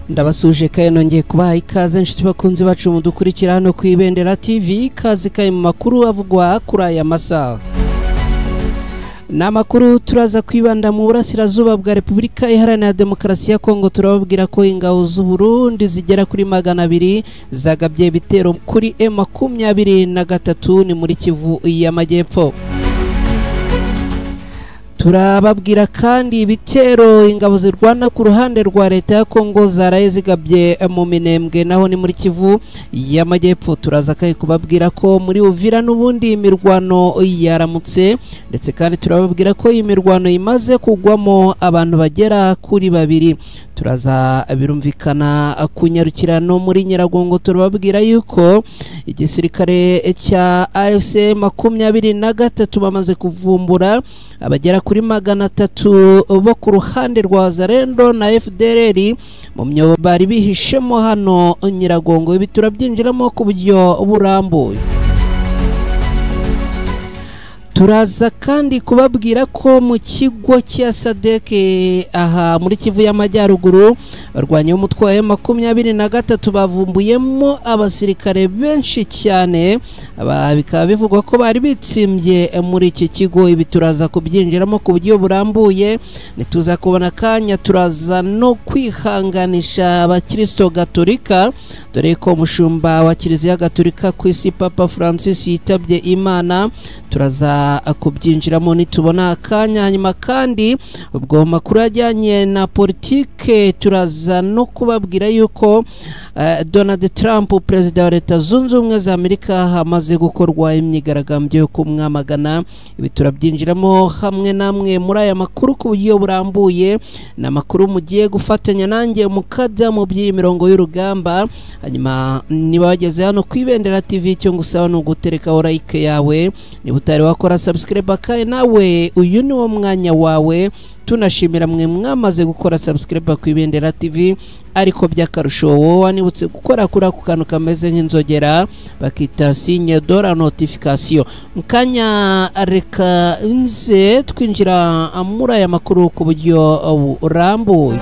ndabasuje kaye nongeye kubaha ikaze inshuti bakunzi bacu mudukurikira hano ku Ibendera TV kazi kaye mu makuru avugwa kuri aya masaha. Namakuru turaza kwibanda mu burasirazuba bwa Repubulika Iharanira Demokarasi ya Kongo. Turababwira ko ingabo z'u Burundi zigera kuri 200 zagabye bitero kuri M23 ni muri Kivu y'Amajyepfo. Turababwira kandi ibitero ingabo zirwana ku ruhande rwa leta ya Kongo zaraye zigabye mu Minembwe naho ni muri Kivu y'Amajyepfo. Turaza kandi kubabwira ko muri Uvira n'ubundi imirwano yaramutse, ndetse kandi turababwira ko imirwano imaze kugwamo abantu bagera kuri 2. Turaza birumvikana kunyarukirano muri Nyiragongo. Turababwira yuko igisirikare cya AFC 23 bamaze kuvumbura abagera kuri 300 bo ku ruhande rwa Zarendo na FDLR mu myobo bari bihishemo hano Nyiragongo. Ibi turabyinjiramo ku buryo burambuye. Turaza kandi kubabwira ko mu kigo cya SADC aha muri Kivu y'Amajyaruguru barwanya umutwe wa M23 bavumbuyemo abasirikare benshi cyane. Bikaba bivugwa ko bari bitsimbye muri iki kigo. Ibi turaza kubyinjiramo ku buryo burambuye. Nituza kubona kanya turaza no kwihanganisha abakristo Gatolika, dore ko umushumba wa Kiliziya Gatolika ku isi Papa Francis yitabye Imana. Turaza kubyinjiramo nitubona akanya. Hanyuma kandi ubwo makuru ajyanye na politike turaza no kubabwira yuko Donald Trump, perezida wa Leta Zunze Ubumwe za Amerika, hamaze gukorwa imyigaragambyo yo kumwamagana. Ibi turabyinjiramo hamwe namwe muri aya makuru ku buryo burambuye. Na makuru mugiye gufatanya nanjye mukajya mu by'imirongo y'urugamba. Hanyuma niba wageze hano ku Ibendera TV cyo ngusaba no gutereka like yawe, niba utari wakora subscribe akaye nawe uyu ni wo mwanya wawe. Tunashimira mwe mwamaze gukora subscribe ku Ibendera TV, ariko by'akarusho wowe wanibutse gukora kuri ako kantu kameze nk'inzogera bakita signe de la notification. Mukanya reka nze twinjira muri aya makuru ku buryo burambuye.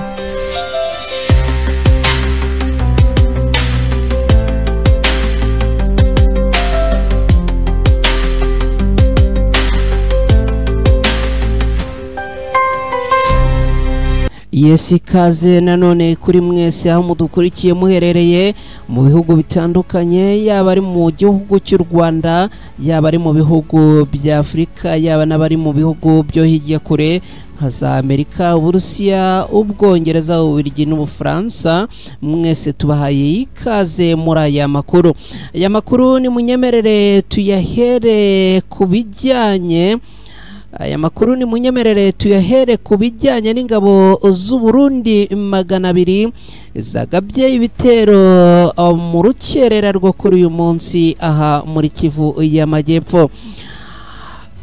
Yesi kaze nanone kuri mwese aho mudukurikiye muherereye mu bihugu bitandukanye, yaba ari mu gihugu cy'u Rwanda, yaba ari mu bihugu bya Afrika, yaba n'abari mu bihugu byo hirya kure nka za Amerika, Uburusiya, Ubwongereza, Ububiligi n'Ubufaransa. Mwese tubahaye ikaze muri aya makuru. Aya makuru ni munyemerere tuyahere kubijyanye kubijyanye n'ingabo z'u Burundi 200 zagabye ibitero mu rukerera rwo kuri uyu munsi aha muri Kivu y'Amajyepfo.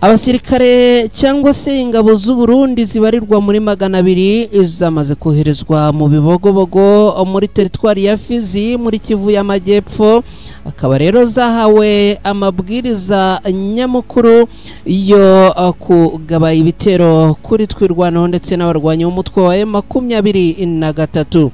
Abasirikare cyangwa se ingabo z'u Burundi zibarirwa muri 200 zamaze koherezwa mu bibogobogo muri teritwari ya Fizi muri Kivu y'Amajyepfo. Akaba rero zahawe amabwiriza nyamukuru yo kugaba ibitero kuri twirwanaho ndetse n'abarwanya umutwe wa M23.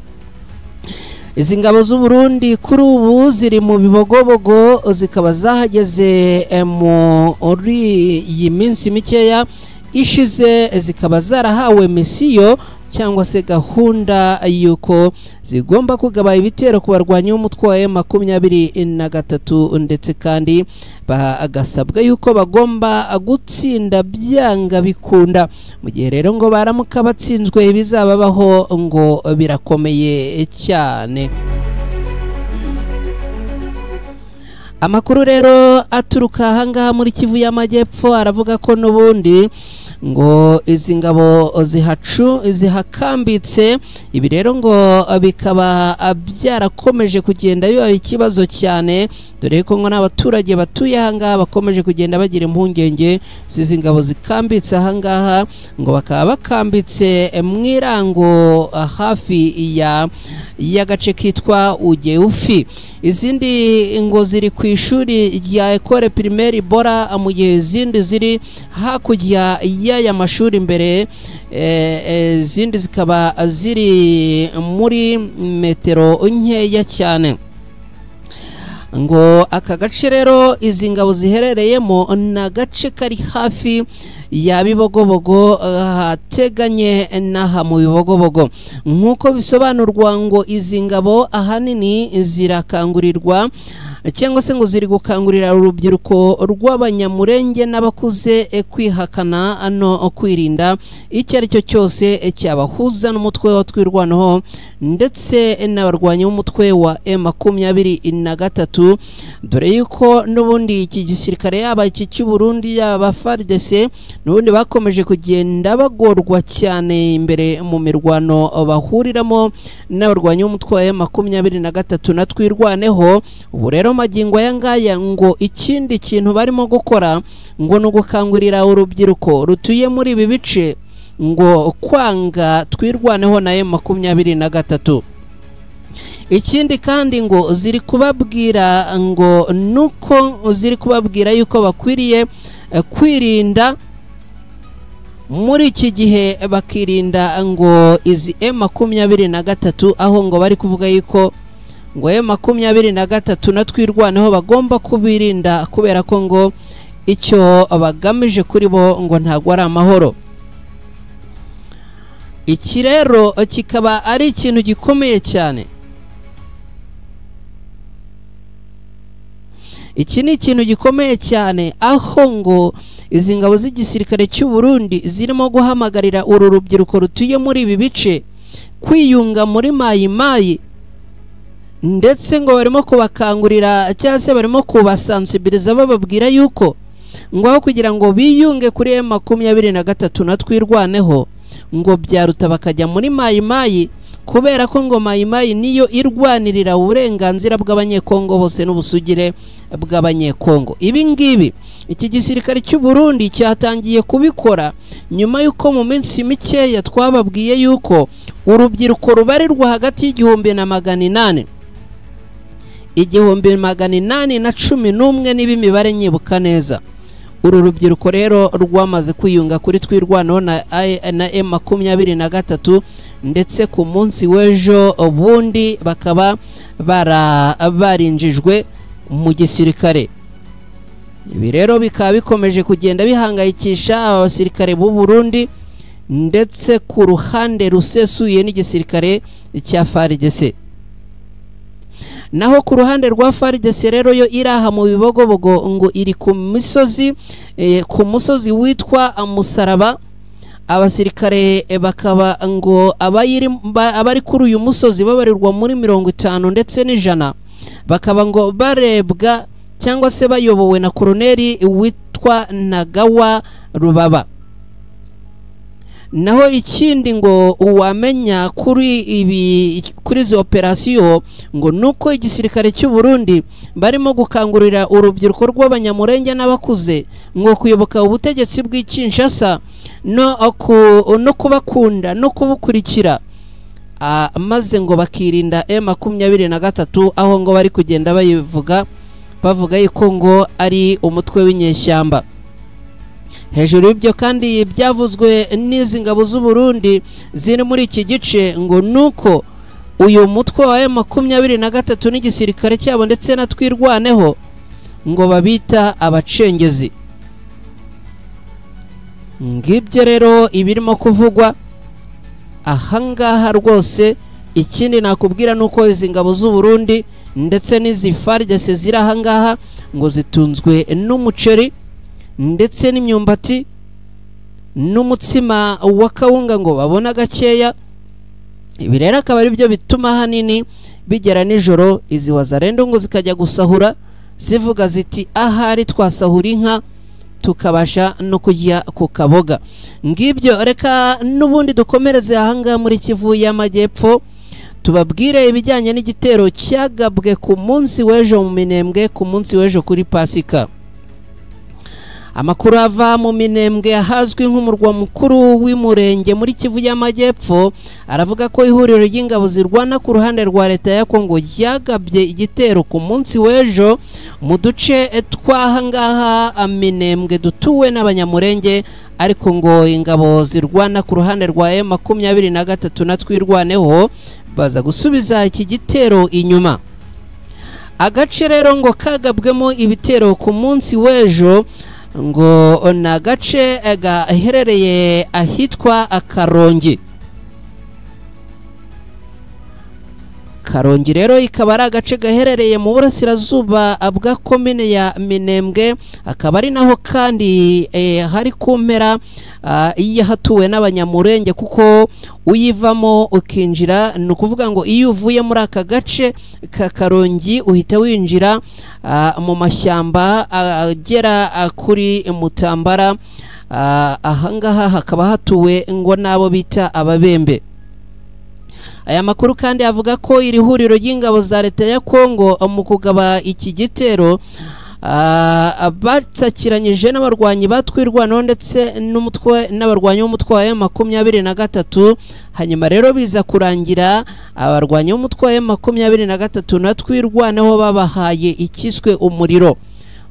Izi ngabo z'u Burundi kuri ubu ziri mu bibogobogo, zikaba zahageze muri iyi minsi mikeya ishize, zikaba zarahawe misiyo cyangwa se gahunda yuko zigomba kugaba ibitero ku barwanya umutwe wa M23, ndetse kandi bagasabwa yuko bagomba gutsinda byanga bikunda. Mu gihe rero ngo baramuka batsinzwe ibizababaho ngo birakomeye cyane. Amakuru rero aturuka ahangaha muri Kivu y'Amajyepfo aravuga ko n'ubundi ngo izi ngabo zihakambitse. Ibi rero ngo bikaba byarakomeje kugenda biba ikibazo cyane, dore ko ngo n'abaturage batuye ahangaha bakomeje kugenda bagira impungenge z'izi ngabo zikambitse ahangaha. Ngo bakaba bakambitse mu Irango hafi y'agace kitwa Ugeufi. Izindi ngo ziri ku ishuri rya Ecole Primaire Bora mu gihe izindi ziri hakurya y'aya mashuri imbere izindi zikaba ziri muri metero nkeya cyane. Ngo aka gace rero izi ngabo ziherereyemo na gace kari hafi ya Bibogobogo hateganye n'aha mu Bibogobogo. Nk'uko bisobanurwa ngo izi ngabo ahanini zirakangurirwa cyangwa se ngo ziri gukangurira urubyiruko rw'abanyamurenge n'abakuze kwihakana no kwirinda icyo ari cyo cyose cyabahuza n'umutwe wa twirwanaho ndetse n'abarwanyi b'umutwe wa M23, dore yuko n'ubundi iki gisirikare yaba iki cy'u Burundi yaba FARDC n'ubundi bakomeje kugenda bagorwa cyane imbere mu mirwano bahuriramo n'abarwanyi b'umutwe wa M23 na twirwaneho. Ubu rero magingo aya ngaya ngo ikindi kintu barimo gukora ngo no gukangurira urubyiruko rutuye muri ibi bice ngo kwanga twirwaneho na M23. Ikindi kandi ngo ziri kubabwira ngo nuko ziri kubabwira yuko bakwiriye kwirinda muri iki gihe, bakirinda ngo izi M23 aho ngo bari kuvuga yuko ngo M23 na twirwaneho bagomba kubirinda kubera ko ngo icyo bagamije kuri bo ngo ntago ari amahoro. Iki rero kikaba ari ikintu gikomeye cyane. Iki ni ikintu gikomeye cyane aho ngo izi ngabo z'igisirikare cy'u Burundi zirimo guhamagarira uru rubyiruko rutuye muri ibi bice kwiyunga muri mayimayi, ndetse ngo barimo kubakangurira cyangwa se barimo kubasensibiliza bababwira yuko ngo aho kugira ngo biyunge kuri M23 na twirwaneho ngo byaruta bakajya muri mayimayi, kubera ko ngo mayimayi niyo irwanirira uburenganzira bw'abanyekongo bose n'ubusugire bw'abanyekongo. Ibi ngibi iki gisirikare cy'u Burundi cyatangiye kubikora nyuma yuko mu minsi mikeya twababwiye yuko urubyiruko rubarirwa hagati y'igihumbi na 800 1,811 niba imibare nyibuka neza. Uru rubyiruko rero rwamaze kwiyunga kuri twirwanaho na M23 ndetse ku munsi w'ejo ubundi bakaba barinjijwe mu gisirikare. Ibi rero bikaba bikomeje kugenda bihangayikisha abasirikare b'u Burundi ndetse ku ruhande rusesuye n'igisirikare cya FARDC. Naho ku ruhande rwa FARDC rero yo iraha mu Bibogobogo ngo iri ku musozi witwa Musaraba. Abasirikare bakaba ngo abari kuri uyu musozi babarirwa muri 50 ndetse n'ijana, bakaba ngo barebwa cyangwa se bayobowe na koloneli witwa Nagawa Rubaba. Naho ikindi ngo uwamenya kuri izi operasiyo ngo nuko igisirikare cy'u Burundi barimo gukangurira urubyiruko rw'abanyamurenge n'abakuze ngo kuyoboka ubutegetsi bw'Kinshasa no kubakunda no kubukurikira, maze ngo bakirinda M23 aho ngo bari kugenda bavuga yuko ngo ari umutwe w'inyeshyamba. Hejuru y'ibyo kandi byavuzwe n'izi ngabo z'u Burundi ziri muri iki gice ngo nuko uyu mutwe wa M23 n'igisirikare cyabo ndetse na twirwaneho ngo babita abacengezi. Ngibyo rero ibirimo kuvugwa ahangaha rwose. Ikindi nakubwira nuko izi ngabo z'u Burundi ndetse n'izi FARDC ziri ahangaha ngo zitunzwe n'umuceri ndetse n'imyumbati n'umutsima wa kawunga ngo babona gakeya. Ibi rero akaba ari byo bituma hanini bigera nijoro izi wazarendo ngo zikajya gusahura zivuga ziti ahari twasahura inka tukabasha no kujya ku kaboga. Ngibyo reka n'ubundi dukomereze ahanga muri Kivu y'Amajyepfo tubabwire ibijyanye n'igitero cyagabwe ku munsi w'ejo mu Minembwe, ku munsi w'ejo kuri Pasika. Amakuru ava mu Minembwe ahazwi nk'umurwa mukuru w'Imurenge muri Kivu y'Amajyepfo aravuga ko ihuriro ry'ingabo zirwana ku ruhande rwa leta ya Kongo yagabye igitero ku munsi w'ejo mu duce twahangaha Minembwe dutuwe n'abanyamurenge, ariko ngo ingabo zirwana ku ruhande rwa M23 na twirwaneho baza gusubiza iki gitero inyuma. Agace rero ngo kagabwemo ibitero ku munsi w'ejo ngo na gace gaherereye ahitwa Karongi rero ikaba ari agace gaherereye mu burasirazuba bwa komine ya Minembwe, akaba ari naho kandi hari kumpera hatuwe n'abanyamurenge, kuko uyivamo ukinjira ni ukuvuga ngo iyo uvuye muri aka gace ka Karongi uhita winjira mu mashyamba agera kuri Mutambara, ahangaha hakaba hatuwe ngo nabo bita ababembe. Aya makuru kandi avuga ko iri huriro ry'ingabo za leta ya Kongo mu kugaba iki gitero batsakiranyije n'abarwanyi batwirwanaho ndetse n'abarwanyi b'umutwe wa M23, hanyuma rero biza kurangira abarwanyi b'umutwe wa M23 natwirwanaho babahaye ikiswe umuriro,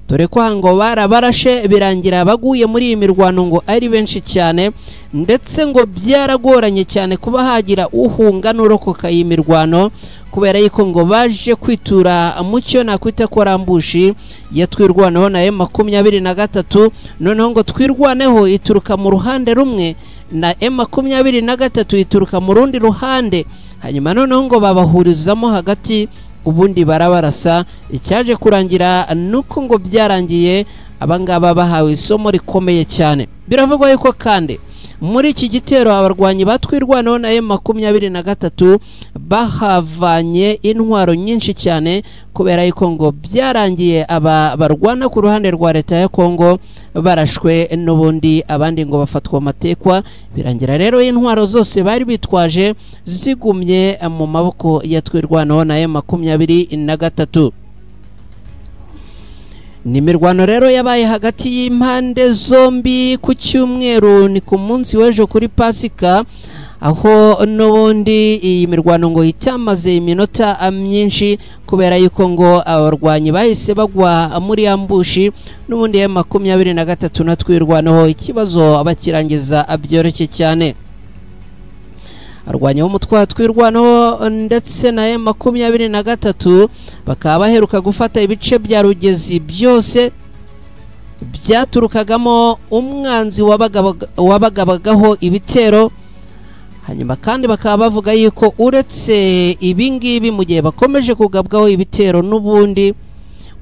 dore ko ngo barabarashe birangira baguye muri iyi mirwano ngo ari benshi cyane, ndetse ngo byaragoranye cyane kuba hagira uhunga n'urokoka iyi mirwano, kubera yuko ngo baje kwitura mu cyo nakwita ko rambushi yatwirwanaho na M23, noneho ngo twirwaneho ituruka mu ruhande rumwe na M23 ituruka mu rundi ruhande, hanyuma noneho ngo babahurizamo hagati ubundi barabarasa. Icyaje kurangira nuko ngo byarangiye abangaba bahawe isomo rikomeye cyane. Biravugwa yuko kandi muri iki gitero abarwanyi batwirwanaho na M23 bahavanye intwaro nyinshi cyane, kubera yuko ngo byarangiye aba barwana ku ruhande rwa leta ya Kongo barashwe n'ubundi abandi ngo bafatwa amatekwa, birangira rero intwaro zose bari bitwaje zigumye mu maboko ya twirwanaho na M23. Ni mirwano rero yabaye hagati y'impande zombi ku cyumweru, ni ku munsi w'ejo kuri Pasika, aho n'ubundi iyi mirwano ngo itamaze iminota myinshi, kubera yuko ngo abarwanyi bahise bagwa muri ambushi n'ubundi M23 natwirwanaho ikibazo abakirangiza byoroshye cyane. Arwanya umutwe twirwanaho ndetse na M23 bakaba baheruka gufata ibice bya Rugezi byose byaturukagamo umwanzi wabagabagaho ibitero, hanyuma kandi bakaba bavuga yuko uretse ibingibi mu gihe bakomeje kugabwaho ibitero n'ubundi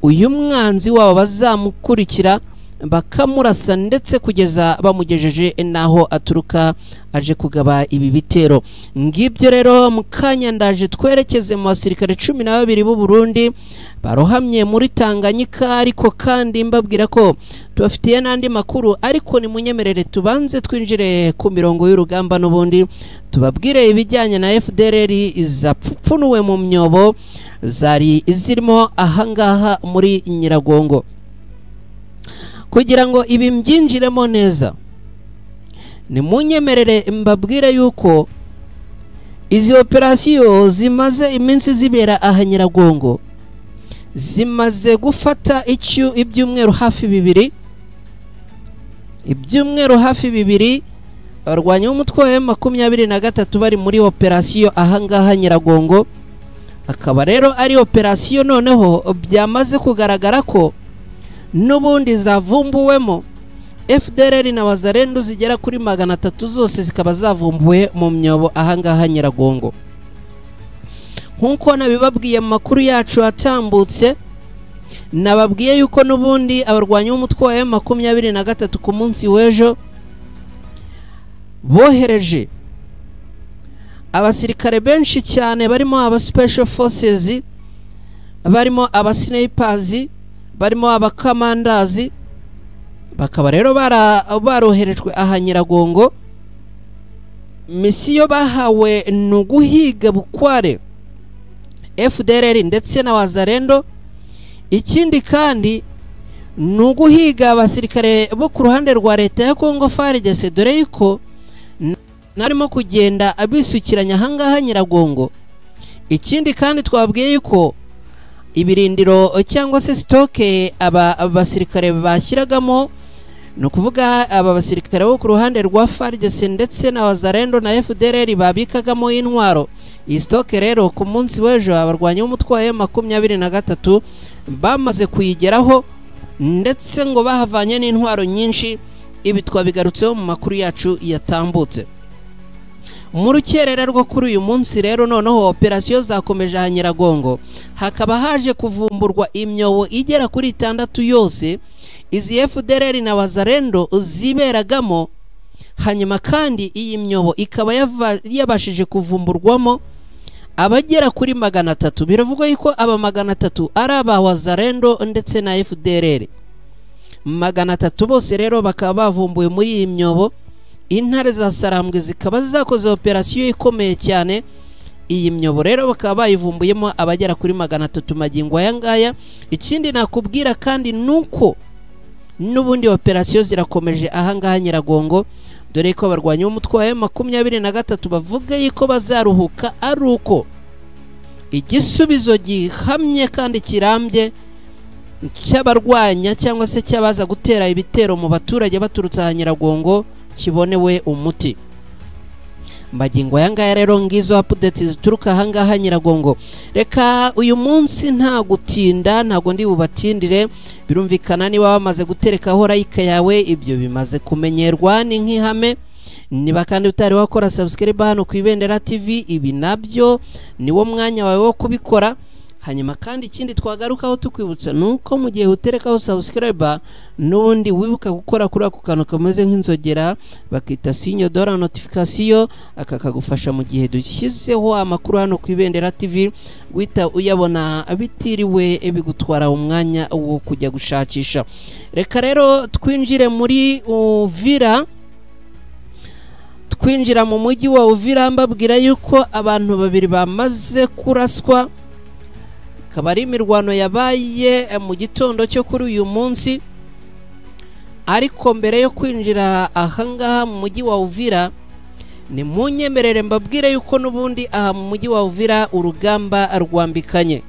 uyu mwanzi wabo bazamukurikira bakamurasa ndetse kugeza bamugejeje naho aturuka aje kugaba ibi bitero. Ngibyo rero mukanya ndaje twerekeze mu basirikare 12 b'u Burundi barohamye muri Tanganyika, ariko kandi mbabwira ko tubafitiye n'andi makuru, ariko ni munyemerere tubanze twinjire ku mirongo y'urugamba n'ubundi tubabwire ibijyanye na FDLR izapfunuwe mu myobo zari izirimo ahangaha muri Nyiragongo. Kugira ngo ibi mbyinjiremo neza ni munyemerere mbabwire yuko izi operasiyo zimaze iminsi zibera aha Nyiragongo zimaze gufata ibyumweru hafi bibiri abarwanyi b'umutwe wa M23 bari muri operasiyo ahangaha Nyiragongo. Akaba rero ari operasiyo noneho byamaze kugaragara ko n'ubundi zavumbuwemo FDLR na Wazalendo zigera kuri 300 zose zikaba zavumbuwe mu myobo ahangaha Nyiragongo. Nkuko nabibabwiye mu makuru yacu atambutse, nababwiye yuko n'ubundi abarwanyi b'umutwe wa M23 ku munsi w'ejo bohereje abasirikare benshi cyane, barimo aba special forces, barimo aba snipers, barimo abakamandazi, bakaba rero baroherejwe aha Nyiragongo. Misiyo bahawe nuguhiga bukware FDLR ndetse na Wazalendo. Ikindi kandi nuguhiga abasirikare bo ku ruhande rwa leta ya Kongo FARDC, dore yuko narimo kugenda abisukiranya hangaha Nyiragongo. Ikindi kandi twabwiye yuko ibirindiro cyangwa se stoke abasirikare bashyiragamo, no kuvuga aba basirikare bo ku ruhande rwa FARDC ndetse na Wazalendo na FDLR babikagamo intwaro. Iyi stoke rero ku munsi w'ejo abarwanyi b'umutwe wa M23 bamaze kuyigeraho, ndetse ngo bahavanye n'intwaro nyinshi. Ibi twabigarutseho mu makuru yacu yatambutse. Mu rukerera rwo kuri uyu munsi rero noneho operasiyo zakomeje aha Nyiragongo, hakaba haje kuvumburwa imyobo igera kuri 6 yose izi FDLR na Wazalendo ziberagamo. Hanyuma kandi iyi myobo ikaba yabashije kuvumburwamo abagera kuri 300. Biravugwa yuko aba 300 ari aba Wazalendo ndetse na FDLR. 300 bose rero bakaba bavumbuye muri iyi myobo. Intare za Sarambwe zikaba zakoze operasiyo ikomeye cyane. Iyi myobo rero bakaba bayivumbuyemo abagera kuri 300 magingo aya ngaya. Ikindi nakubwira kandi nuko n'ubundi operasiyo zirakomeje aha ngaha Nyiragongo, dore ko abarwanyi b'umutwe wa M23 bavuga yuko bazaruhuka ari uko igisubizo gihamye kandi kirambye cy'abarwanya cyangwa se cyabaza gutera ibitero mu baturage baturutse aha Nyiragongo kibonewe umuti. Magingo yangaya rero ngizo updates zituruka aha ngaha Nyiragongo. Reka uyu munsi nta gutinda, ntago ndi bubatindire. Birumvikana niba bamaze guterekaho like yawe, ibyo bimaze kumenyerwa ni nk'ihame. Niba kandi utari wakora subscribe hano ku Ibendera TV, ibi nabyo niwo mwanya wawe wo kubikora. Hanyuma kandi ikindi twagarukaho tukwibutsa nuko mu gihe uterekaho subscribe n'ubundi wibuka gukora kuri ako kantu kameze nk'inzogera bakita signe de la notification, akakagufasha mu gihe dushyizeho amakuru hano ku Ibendera TV guhita uyabona abitiriwe bigutwara umwanya wo kujya gushakisha. Reka rero twinjire muri Uvira. Twinjira mu mujyi wa Uvira mbabwira yuko abantu babiri bamaze kuraswa. Kabari imirwano yabaye mu gitondo cyo kuri uyu munsi. Ariko mbere yo kwinjira ahangaha mu mujyi wa Uvira, ni munyemerere mbabwire yuko n'ubundi aha mu mujyi wa Uvira urugamba rwambikanye.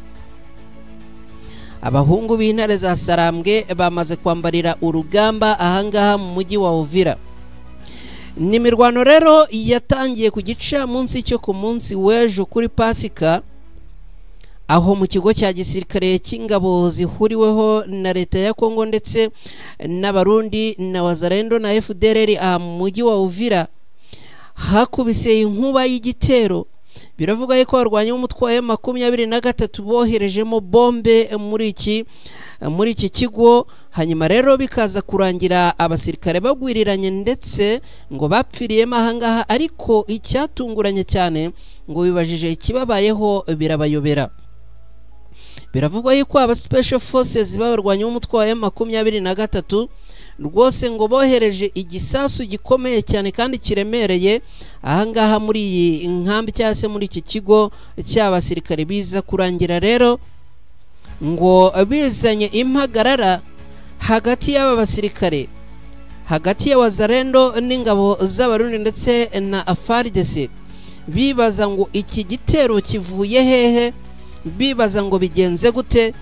Abahungu b'intare za Sarambwe bamaze kwambarira urugamba ahangaha mu mujyi wa Uvira. Ni mirwano rero yatangiye ku gicamunsi cyo ku munsi w'ejo kuri Pasika, aho mu kigo cya gisirikare cy'ingabo zihuriweho na leta ya Kongo ndetse n'abarundi na Wazalendo na FDLR mu mujyi wa Uvira hakubise inkuba y'igitero. Biravuga yuko abarwanyi b'umutwe wa M23 boherejemo bombe muri iki kigo. Hanyuma rero bikaza kurangira abasirikare bagwiriranye ndetse ngo bapfiriyemo ahangaha. Ariko icyatunguranye cyane ngo bibajije ikibabayeho birabayobera. Biravugwa yuko aba special forces babarwanya umutwe wa M23 rwose ngo bohereje igisasu gikomeye cyane kandi kiremereye ahangaha muri iyi nkambi cyase muri iki kigo cy'abasirikare. Biza kurangira rero ngo bizanye impagarara hagati y'aba basirikare, hagati ya Wazalendo n'ingabo z'abarundi ndetse na FARDC. Bibaza ngo iki gitero kivuye hehe, bibaza ngo bigenze gute.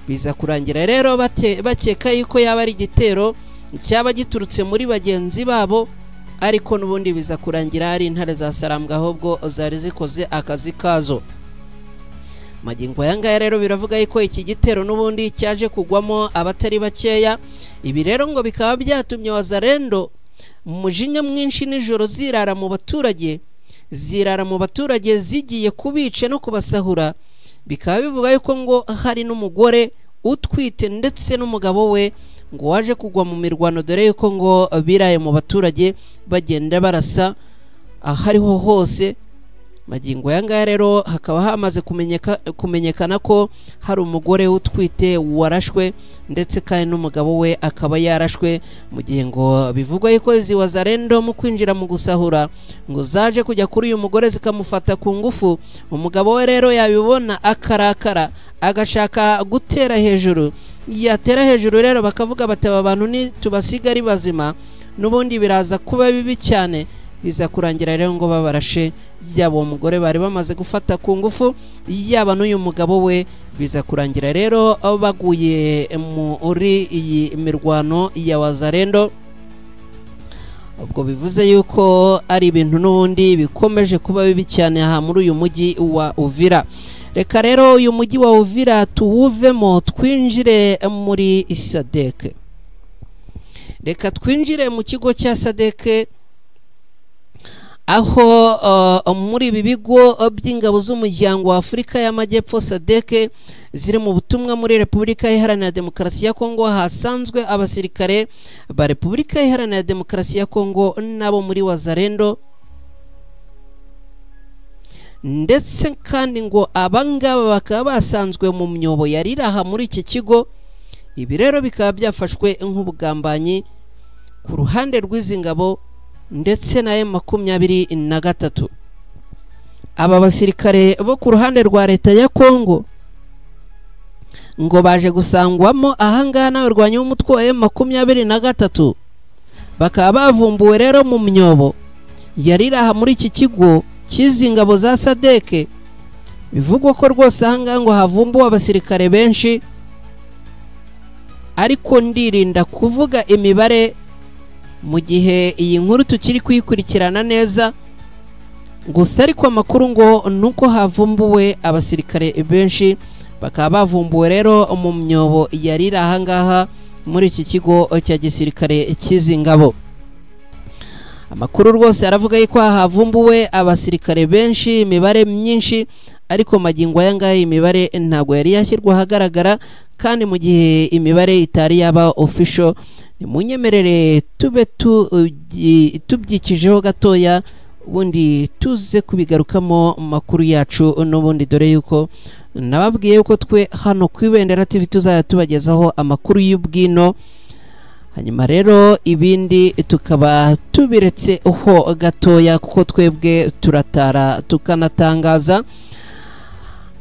Biza kurangira rero bakeka yuko yaba ari igitero cyaba giturutse muri bagenzi babo, ariko n'ubundi biza kurangira ari intare za Sarambwe ahubwo zari zikoze akazi kazo. Magingo yangaya rero biravuga yuko iki gitero n'ubundi cyaje kugwamo abatari bakeya. Ibi rero ngo bikaba byatumye Wazalendo umujinya mwinshi nijoro zirara mu baturage zigiye kubica no kubasahura. Bikaba bivuga yuko ngo hari n'umugore utwite ndetse n'umugabo we ngo waje kugwa mu mirwano, dore yuko ngo biraye mu baturage bagenda barasa ahariho hose. Magingo yangaya rero hakaba hamaze kumenyekana ko hari umugore utwite warashwe ndetse kandi n'umugabo we akaba yarashwe, mu gihe ngo bivugwa yuko izi Wazalendo mu kwinjira mu gusahura ngo zaje kujya kuri uyu mugore zikamufata ku ngufu. Umugabo we rero yabibona akarakara agashaka gutera hejuru, yatera hejuru rero bakavuga bataba abantu ni tubasiga ari bazima n'ubundi biraza kuba bibi cyane, biza kurangira rero ngo babarashe yaba umugore bari bamaze gufata ku ngufu yaba n'uyu mugabo we, biza kurangira rero baguye muri iyi mirwano ya Wazalendo. Ubwo bivuze yuko ari ibintu n'ubundi bikomeje kuba bibi cyane aha muri uyu mujyi wa Uvira. Reka rero uyu mujyi wa Uvira tuwuvemo twinjire muri SADC. Reka twinjire mu kigo cya SADC, aho muri ibi bigo by'ingabo z'umuryango wa Afurika y'Amajyepfo SADC ziri mu butumwa muri Repubulika Iharanira Demokarasi ya Kongo, hasanzwe abasirikare ba Repubulika Iharanira Demokarasi ya Kongo nabo muri Wazalendo, ndetse kandi ngo abangaba bakaba basanzwe mu myobo yariraha muri iki kigo. Ibi rero bikaba byafashwe nk'ubugambanyi ku ruhande rw'izi ngabo ndetse na M23. Aba basirikare bo ku ruhande rwa leta ya Kongo ngo baje gusangwamo ahangaha n'abarwanyi b'umutwe wa M23, bakaba bavumbuwe rero mu myobo yariraha muri iki kigo cy'izi ngabo za SADC. Bivugwa ko rwose ahangaha ngo havumbuwe abasirikare benshi, ariko ndirinda kuvuga imibare mu gihe iyi nkuru tukiri kuyikurikirana neza. Gusa ariko amakuru ngo nuko havumbuwe abasirikare benshi, bakaba bavumbuwe rero mu myobo yarira ahangaha muri iki kigo cya gisirikare cy'izi ngabo. Amakuru rwose aravuga yuko havumbuwe abasirikare benshi, imibare myinshi, ariko magingo aya ngaya imibare ntabwo yari yashyirwa ahagaragara, kandi mu gihe imibare itari yaba official. Nimunyemerere tube tubyikijeho gatoya, ubundi tuze kubigarukamo makuru yacu n'ubundi, dore yuko nababwiye yuko twe hano ku Ibendera TV tuzajya tubagezaho amakuru y'ubwino, hanyuma rero ibindi tukaba tubiretse ho gatoya kuko twebwe turatara tukanatangaza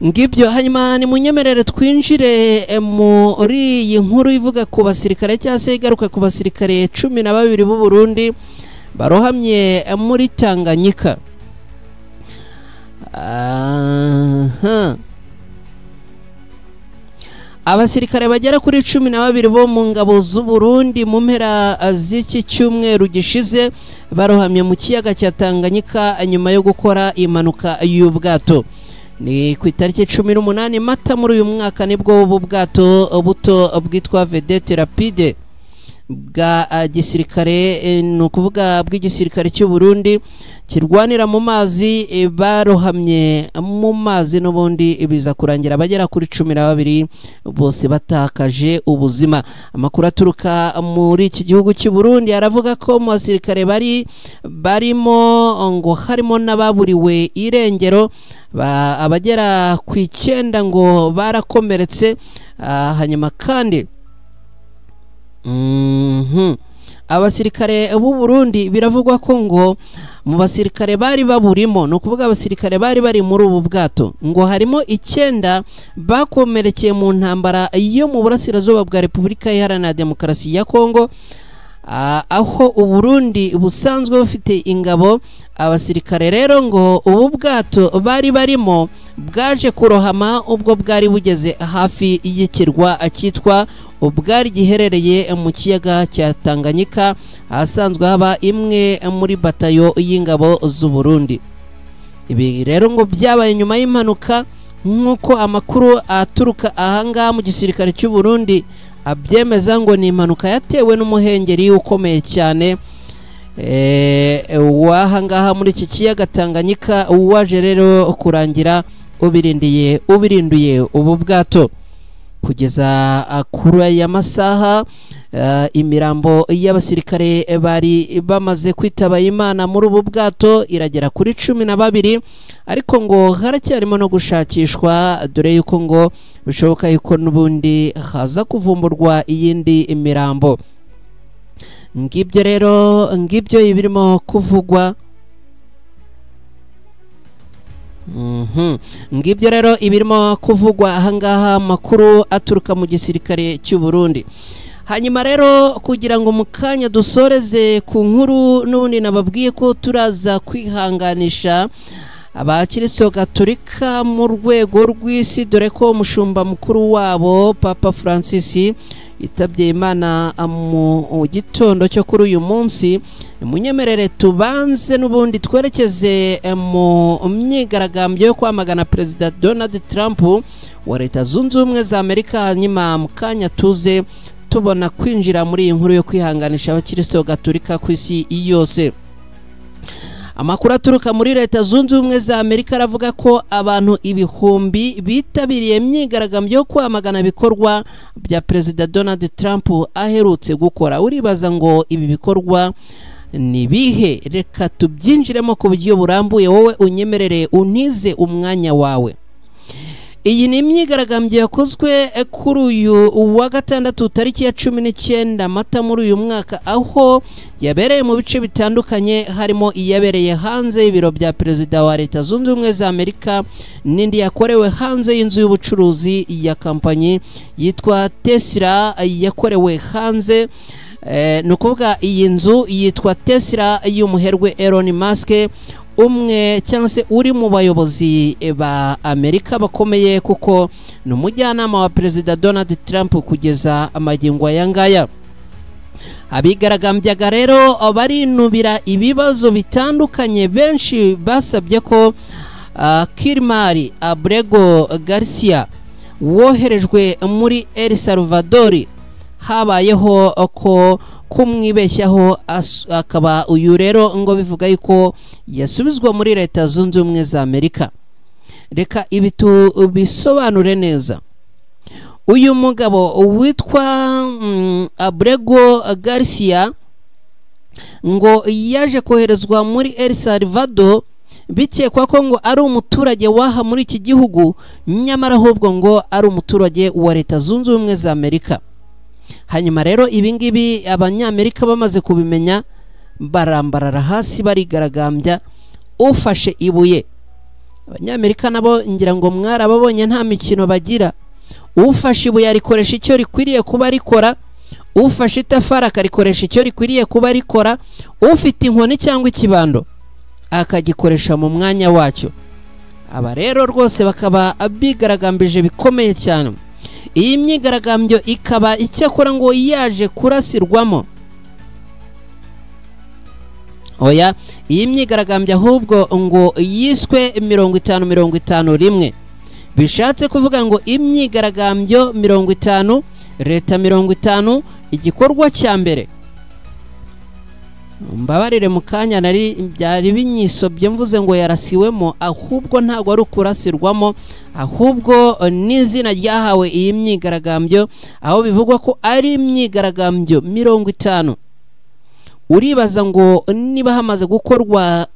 ngibyo. Hanyuma ni munyemerere twinjire muri iyi nkuru ivuga ku basirikare cyangwa se igaruka ku basirikare 12 b'u Burundi barohamye muri Tanganyika. Abasirikare bagera kuri 12 bo mu ngabo z'u Burundi mu mpera z'iki cyumweru gishize barohamye mu kiyaga cya Tanganyika nyuma yo gukora impanuka y'ubwato. Ni ku itariki 18 Mata muri uyu mwaka nibwo ubu bwato buto bwitwa Vedette Rapide bwa gisirikare, no kuvuga bw'igisirikare cy'u Burundi kirwanira mu mazi, barohamye mu mazi n'ubundi biza kurangira bagera kuri 12 bose batakaje ubuzima. Amakuru aturuka muri iki gihugu cy'u Burundi aravuga ko mu basirikare barimo ngo harimo n'ababuriwe irengero, abagera ku 9 ngo barakomeretse. Hanyuma kandi abasirikare b'u Burundi biravugwa ko ngo mu basirikare bari baburimo, no kuvuga abasirikare bari muri ubu bwato, ngo harimo 9 bakomerekeye mu ntambara yo mu burasirazuba bwa Repubulika Iharanira Demokarasi ya Kongo, aho u Burundi busanzwe bufite ingabo. Abasirikare rero ngo ubu bwato bari barimo bwaje kurohama ubwo bwari bugeze hafi y'ikirwa cyitwa ubwari giherereye mu kiyaga cya Tanganyika, ahasanzwe haba imwe muri batayo y'ingabo z'u Burundi. Ibi rero ngo byabaye nyuma y'impanuka, nk'uko amakuru aturuka ahangaha mu gisirikare cy'u Burundi abyemeza, ngo ni impanuka yatewe n'umuhengeri ukomeye cyane wahangaha muri iki kiyaga Tanganyika, waje rero kurangira ubirinduye ubu bwato. Kugeza kuri aya masaha imirambo y'abasirikare bari bamaze kwitaba Imana muri ubu bwato iragera kuri 12, ariko ngo haracyarimo no gushakishwa, dore yuko ngo bishoboka yuko n'ubundi haza kuvumburwa iyindi imirambo. Ngibyo rero, ngibyo ibirimo kuvugwa ngibyo rero ibirimo kuvugwa ahangaha makuru aturuka mu gisirikare cy'u Burundi. Hanyuma rero kugira ngo mukanya dusoreze ku nkuru n'ubundi nababwiye ko turaza kwihanganisha abakristo Gatolika mu rwego rw'isi, dore ko umushumba mukuru wabo Papa Francis yitabye Imana mu gitondo cyo kuri uyu munsi. Munyemerere tubanze n'ubundi twerekeze mu myigaragambyo yo kwamagana Perezida Donald Trump wa Leta Zunze Ubumwe za Amerika. Hanyuma mukanya tuze tubona kwinjira muri iyi nkuru yo kwihanganisha abakristo Gatolika ku isi yose. Amakuru aturuka muri Leta Zunze Ubumwe za Amerika aravuga ko abantu ibihumbi bitabiriye imyigaragambyo yo kwamagana ibikorwa bya Perezida Donald Trump aherutse gukora. Uribaza ngo ibi bikorwa ni bihe? Reka tubyinjiremo ku buryo burambuye, wowe unyemerere unize umwanya wawe. Iyi ni imyigaragambyo yakozwe kuri uyu wa gatandatu tariki ya 19 Mata muri uyu mwaka, aho yabereye mu bice bitandukanye, harimo iyabereye hanze y'ibiro bya Perezida wa Leta Zunze Ubumwe za Amerika n'indi yakorewe hanze y'inzu y'ubucuruzi ya kampanyi yitwa Tesla yakorewe hanze. Nukuvuga iyi nzu yitwa Tesla y'umuherwe Elon Musk, umwe cyangwa se uri mu bayobozi ba Amerika bakomeye, kuko ni umujyanama wa Perezida Donald Trump kugeza amagingo aya ngaya. Abigaragambyaga rero barinubira ibibazo bitandukanye. Benshi basabye ko Kilmar Abrego Garcia woherejwe muri El Salvador habayeho ko kumwibeshyaho, akaba uyu rero ngo bivuga yuko yasubizwa muri Leta Zunze Ubumwe za Amerika. Reka ibi tubisobanure neza. Uyu mugabo witwa Abrego Garcia ngo yaje koherezwa muri El Salvador bikekwa ko ngo ari umuturage waha muri iki gihugu, nyamara ahubwo ngo ari umuturage wa Leta Zunze Ubumwe za Amerika. Hanyuma rero ibingibi abanyamerika bamaze kubimenya, barambarara hasi barigaragambya ufashe ibuye. Abanyamerika nabo ngira ngo mwarababonye nta mikino bagira. Ufashe ibuye arikoresha icyo rikwiriye kuba rikora, ufashe itafari akarikoresha icyo rikwiriye kuba rikora, ufite inkoni cyangwa ikibando akagikoresha mu mwanya wacyo. Aba rero rwose bakaba abigaragambije bikomeye cyane. Iyi myigaragambyo ikaba icyakora ngo yaje kurasirwamo. Oya, iyi myigaragambyo ahubwo ngo yiswe 50-51, bishatse kuvuga ngo imyigaragambyo 50, leta 50, igikorwa cya mbere. Mbabarire mukanya nari byari binyisobye mvuze ngo yarasiwemo, ahubwo ntago ari kurasirwamo, ahubwo n'izina ryahawe iyi myigaragambyo, aho bivugwa ko ari imyigaragambyo 50. Uribaza ngo niba hamaze gukorwa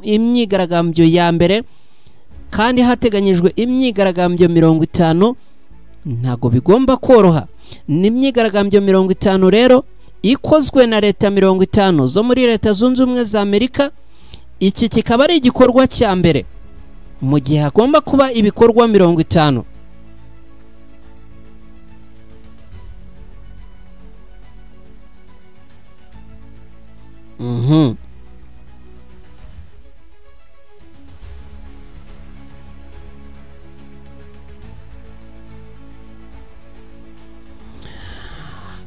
imyigaragambyo ya mbere kandi hateganyijwe imyigaragambyo 50, ntago bigomba koroha. Ni imyigaragambyo 50 rero ikozwe na leta 50 zo muri Leta Zunze Ubumwe za Amerika. Iki kikaba ari igikorwa cya mbere mu gihe hagomba kuba ibikorwa 50.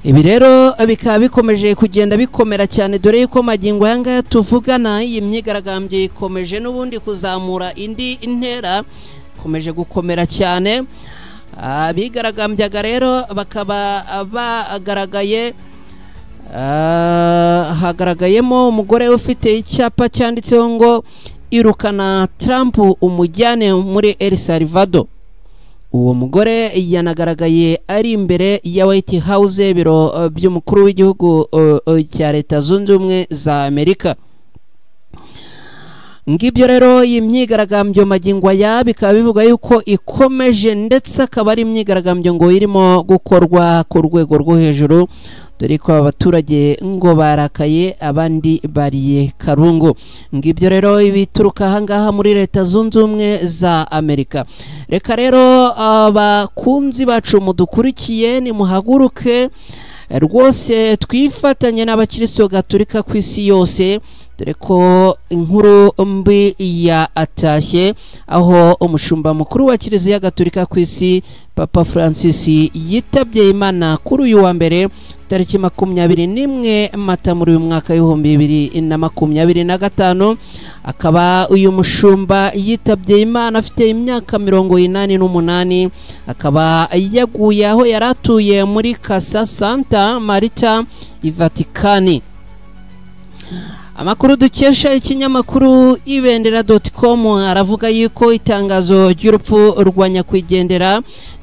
Ibi rero bikaba bikomeje kugenda bikomera cyane, dore yuko magingo yanga tuvugana iyi myigaragambyo ikomeje n'ubundi kuzamura indi intera, ikomeje gukomera cyane. Abigaragambyaga rero bakaba bagaragaye, hagaragayemo umugore ufite icyapa cyanditseho ngo irukana Trump umujyane muri El Salvador. Uwo mugore yanagaragaye ari imbere ya White House, biro by'umukuru w'igihugu cya Leta Zunze Ubumwe za Amerika. ngibyo rero imyigaragambyo magingo aya bikaba bivuga yuko ikomeje ndetse akaba ari imyigaragambyo ngo irimo gukorwa ku rwego rwo hejuru dore ko abaturage ngo barakaye abandi bariye karungu. Ngibyo rero ibituruka ahangaha muri Leta Zunze Ubumwe za Amerika. Reka rero abakunzi bacu mudukurikiye ni muhaguruke rwose twifatanye n'abakristo gatolika ku isi yose dore ko inkuru mbi ya atashye aho umushumba mukuru wa Kiliziya Gatolika ku isi Papa Francis yitabye Imana kuri uyu wa mbere tariki 21 Mata muri uyu mwaka w'2025. Akaba uyu mushumba yitabye Imana afite imyaka 88, akaba yaguye aho yaratuye muri Casa Santa Marta i Vatikani. Amakuru dukesha ikinyamakuru ibendera.com aravuga yuko itangazo ry'urupfu rwa nyakwigendera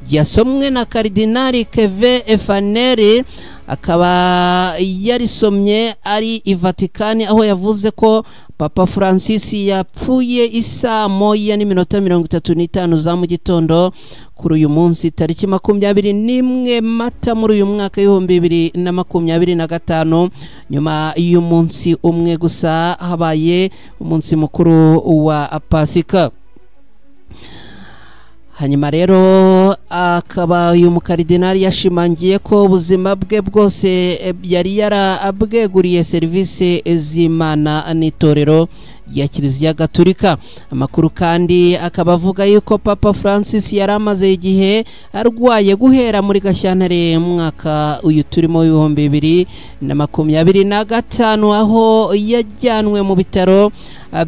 ryasomwe na Kardinali Keve Efaneri, akaba yarisomye ari i Vatikani aho yavuze ko Papa Francis yapfuye isaa 1:35 za mu gitondo kuri uyu munsi tariki 21 Mata muri uyu mwaka w'2025. Nyuma y'umunsi umwe gusa habaye umunsi mukuru wa Pasika. Hanyuma rero akaba uyu mukardinali yashimangiye ko ubuzima bwe bwose yari yarabweguriye serivisi z'Imana n'itorero ya Kiliziya Gatolika. Amakuru kandi akaba avuga yuko Papa Francis yari amaze igihe arwaye guhera muri Gashyantare mu mwaka uyu turimo w'2025 aho yajyanwe mu bitaro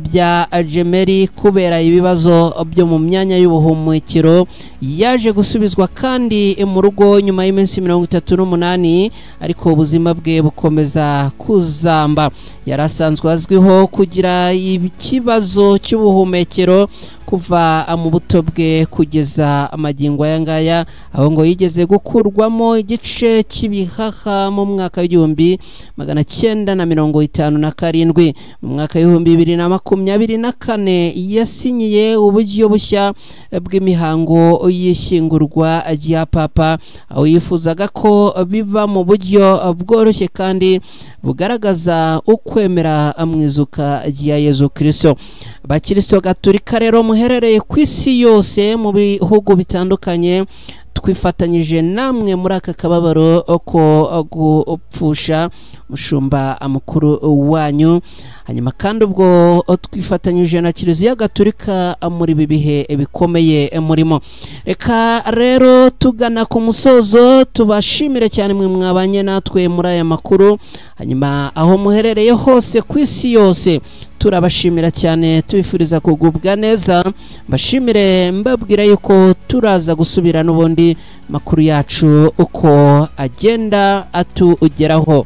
bya Gemelli kubera ibibazo byo mu myanya y'ubuhumekero. Yaje gusubizwa kandi mu rugo nyuma y'iminsi 38 ariko ubuzima bwe bukomeza kuzamba. Yarasanzwe azwiho kugira ikibazo cy'ubuhumekero kuva mu buto bwe kugeza amagingo aya ngaya, aho ngo yigeze gukurwamo igice cy'ibihaha mu mwaka w'1957. Mu mwaka w'2024 yasinyiye uburyo bushya bw'imihango y'ishyingurwa rya Papa, aho yifuzaga ko biba mu buryo bworoshye kandi bugaragaza ukwemera amwizuka rya Yezu Kristo. Abakristo Gatolika rero muherereye ku isi yose mu bihugu bitandukanye twifatanyije namwe muri aka kababaro ko gupfusha mushumba mukuru wanyu. Hanyuma kandi ubwo twifatanyije na Kiliziya Gatolika muri bibihe bikomeye murimo. Reka rero tugana ku musozo tubashimire cyane mwe mwabanye natwe muri aya makuru. Hanyuma aho muherereye hose ku isi yose turabashimira cyane tubifuriza kugubwa neza. Bashimire mbabwira yuko turaza gusubira n'ubundi makuru yacu uko agenda atugeraho.